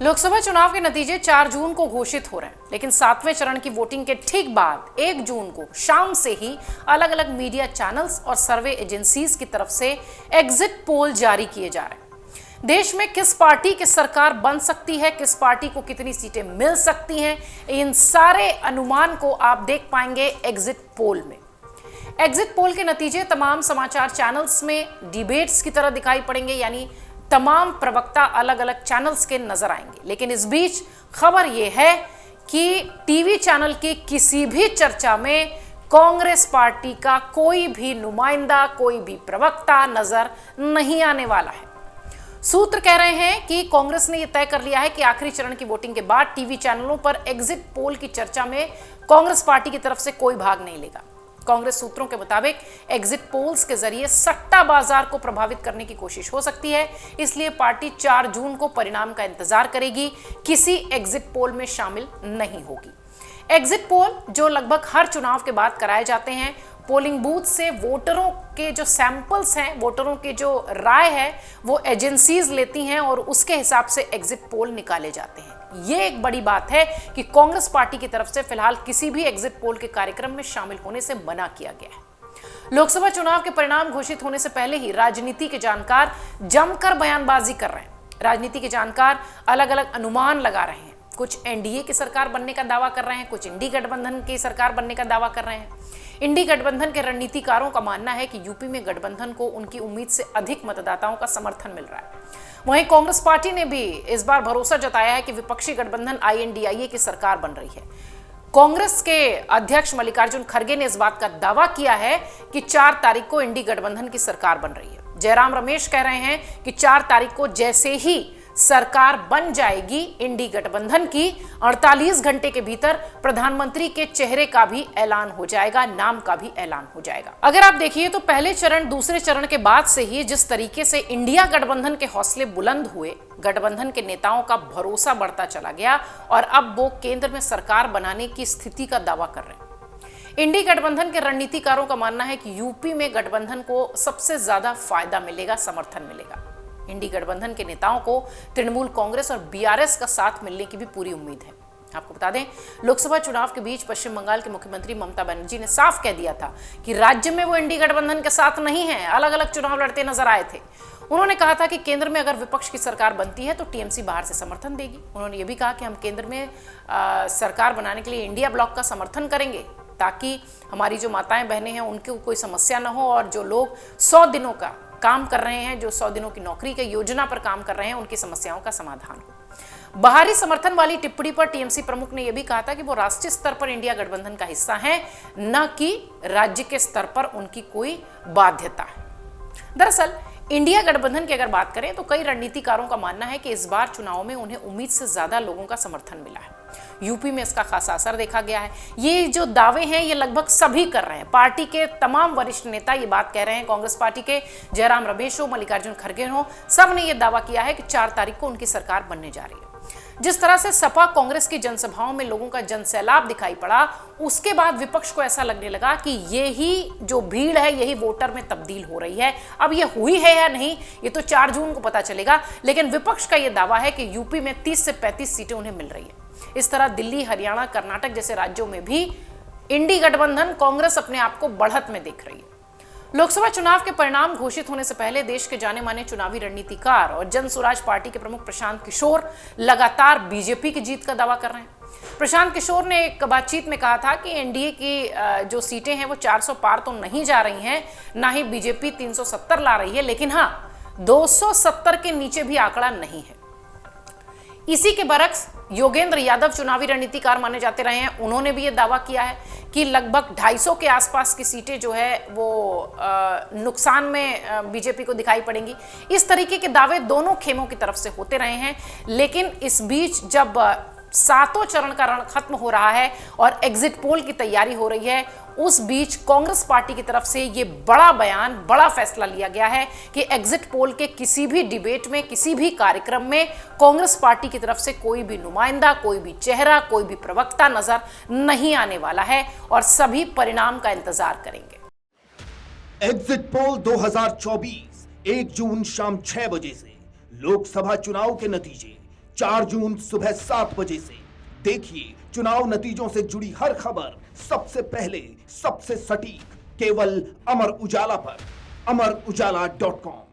लोकसभा चुनाव के नतीजे 4 जून को घोषित हो रहे हैं, लेकिन 7वें चरण की वोटिंग के ठीक बाद 1 जून को शाम से ही अलग अलग मीडिया चैनल्स और सर्वे एजेंसीज की तरफ से एग्जिट पोल जारी किए जा रहे हैं। देश में किस पार्टी की सरकार बन सकती है, किस पार्टी को कितनी सीटें मिल सकती हैं, इन सारे अनुमान को आप देख पाएंगे एग्जिट पोल में। एग्जिट पोल के नतीजे तमाम समाचार चैनल्स में डिबेट्स की तरह दिखाई पड़ेंगे, यानी तमाम प्रवक्ता अलग अलग चैनल्स के नजर आएंगे। लेकिन इस बीच खबर यह है कि टीवी चैनल की किसी भी चर्चा में कांग्रेस पार्टी का कोई भी नुमाइंदा, कोई भी प्रवक्ता नजर नहीं आने वाला है। सूत्र कह रहे हैं कि कांग्रेस ने यह तय कर लिया है कि आखिरी चरण की वोटिंग के बाद टीवी चैनलों पर एग्जिट पोल की चर्चा में कांग्रेस पार्टी की तरफ से कोई भाग नहीं लेगा। कांग्रेस सूत्रों के मुताबिक एग्जिट पोल्स के जरिए सट्टा बाजार को प्रभावित करने की कोशिश हो सकती है, इसलिए पार्टी 4 जून को परिणाम का इंतजार करेगी, किसी एग्जिट पोल में शामिल नहीं होगी। एग्जिट पोल जो लगभग हर चुनाव के बाद कराए जाते हैं, पोलिंग बूथ से वोटरों के जो सैंपल्स हैं, वोटरों की जो राय है, वो एजेंसीज लेती हैं और उसके हिसाब से एग्जिट पोल निकाले जाते हैं। ये एक बड़ी बात है कि कांग्रेस पार्टी की तरफ से फिलहाल किसी भी एग्जिट पोल के कार्यक्रम में शामिल होने से मना किया गया है। लोकसभा चुनाव के परिणाम घोषित होने से पहले ही राजनीति के जानकार जमकर बयानबाजी कर रहे हैं। राजनीति के जानकार अलग अलग अनुमान लगा रहे हैं। कुछ एनडीए की सरकार बनने का दावा कर रहे हैं, कुछ इंडी गठबंधन की सरकार बनने का दावा कर रहे हैं। इंडी गठबंधन के रणनीतिकारों का मानना है कि यूपी में गठबंधन को उनकी उम्मीद से अधिक मतदाताओं का समर्थन मिल रहा है। वहीं कांग्रेस पार्टी ने भी इस बार भरोसा जताया है कि विपक्षी गठबंधन आईएनडीआईए की सरकार बन रही है। कांग्रेस के अध्यक्ष मल्लिकार्जुन खड़गे ने इस बात का दावा किया है कि 4 तारीख को इंडी गठबंधन की सरकार बन रही है। जयराम रमेश कह रहे हैं कि 4 तारीख को जैसे ही सरकार बन जाएगी इंडी गठबंधन की, 48 घंटे के भीतर प्रधानमंत्री के चेहरे का भी ऐलान हो जाएगा, नाम का भी ऐलान हो जाएगा। अगर आप देखिए तो पहले चरण, दूसरे चरण के बाद से ही जिस तरीके से इंडिया गठबंधन के हौसले बुलंद हुए, गठबंधन के नेताओं का भरोसा बढ़ता चला गया और अब वो केंद्र में सरकार बनाने की स्थिति का दावा कर रहे हैं। इंडी गठबंधन के रणनीतिकारों का मानना है कि यूपी में गठबंधन को सबसे ज्यादा फायदा मिलेगा, समर्थन मिलेगा। इंडी गठबंधन के नेताओं को तृणमूल कांग्रेस और बीआरएस का साथ मिलने की भी पूरी उम्मीद है। आपको बता दें, लोकसभा चुनाव के बीच पश्चिम बंगाल के मुख्यमंत्री ममता बनर्जी ने साफ कह दिया था कि राज्य में वो इंडी गठबंधन के साथ नहीं है, अलग अलग चुनाव लड़ते नजर आए थे। उन्होंने कहा था कि केंद्र में अगर विपक्ष की सरकार बनती है तो टीएमसी बाहर से समर्थन देगी। उन्होंने ये भी कहा कि हम केंद्र में सरकार बनाने के लिए इंडिया ब्लॉक का समर्थन करेंगे, ताकि हमारी जो माताएं बहनें हैं उनको कोई समस्या ना हो और जो लोग 100 दिनों का काम कर रहे हैं, जो 100 दिनों की नौकरी के योजना पर काम कर रहे हैं, उनकी समस्याओं का समाधान हो। बाहरी समर्थन वाली टिप्पणी पर टीएमसी प्रमुख ने यह भी कहा था कि वो राष्ट्रीय स्तर पर इंडिया गठबंधन का हिस्सा है, न कि राज्य के स्तर पर उनकी कोई बाध्यता है। दरअसल इंडिया गठबंधन की अगर बात करें तो कई रणनीतिकारों का मानना है कि इस बार चुनाव में उन्हें उम्मीद से ज्यादा लोगों का समर्थन मिला है। यूपी में इसका खासा असर देखा गया है। ये जो दावे हैं ये लगभग सभी कर रहे हैं। पार्टी के तमाम वरिष्ठ नेता ये बात कह रहे हैं। कांग्रेस पार्टी के जयराम रमेश हो, मल्लिकार्जुन खड़गे हो, सब ने ये दावा किया है कि 4 तारीख को उनकी सरकार बनने जा रही है। जिस तरह से सपा कांग्रेस की जनसभाओं में लोगों का जनसैलाब दिखाई पड़ा, उसके बाद विपक्ष को ऐसा लगने लगा कि यही जो भीड़ है यही वोटर में तब्दील हो रही है। अब ये हुई है या नहीं ये तो 4 जून को पता चलेगा, लेकिन विपक्ष का ये दावा है कि यूपी में 30 से 35 सीटें उन्हें मिल रही है। इस तरह दिल्ली, हरियाणा, कर्नाटक जैसे राज्यों में भी इंडी गठबंधन कांग्रेस अपने आप को बढ़त में देख रही है। लोकसभा चुनाव के परिणाम घोषित होने से पहले देश के जाने माने चुनावी रणनीतिकार और जन स्वराज पार्टी के प्रमुख प्रशांत किशोर लगातार बीजेपी की जीत का दावा कर रहे हैं। प्रशांत किशोर ने एक बातचीत में कहा था कि एनडीए की जो सीटें हैं वो 400 पार तो नहीं जा रही हैं, ना ही बीजेपी 370 ला रही है, लेकिन हाँ 270 के नीचे भी आंकड़ा नहीं है। इसी के बरक्स योगेंद्र यादव चुनावी रणनीतिकार माने जाते रहे हैं। उन्होंने भी ये दावा किया है कि लगभग 250 के आसपास की सीटें जो है वो नुकसान में बीजेपी को दिखाई पड़ेंगी। इस तरीके के दावे दोनों खेमों की तरफ से होते रहे हैं, लेकिन इस बीच जब 7वां चरण का रण खत्म हो रहा है और एग्जिट पोल की तैयारी हो रही है, उस बीच कांग्रेस पार्टी की तरफ से ये बड़ा बयान, बड़ा फैसला लिया गया है कि एग्जिट पोल के किसी भी डिबेट में, किसी भी कार्यक्रम में कांग्रेस पार्टी की तरफ से कोई भी नुमाइंदा, कोई भी चेहरा, कोई भी प्रवक्ता नजर नहीं आने वाला है और सभी परिणाम का इंतजार करेंगे। एग्जिट पोल 2024 1 जून शाम 6 बजे से लोकसभा चुनाव के नतीजे 4 जून सुबह 7 बजे से देखिए चुनाव नतीजों से जुड़ी हर खबर सबसे पहले, सबसे सटीक, केवल अमर उजाला पर, amarujala.com।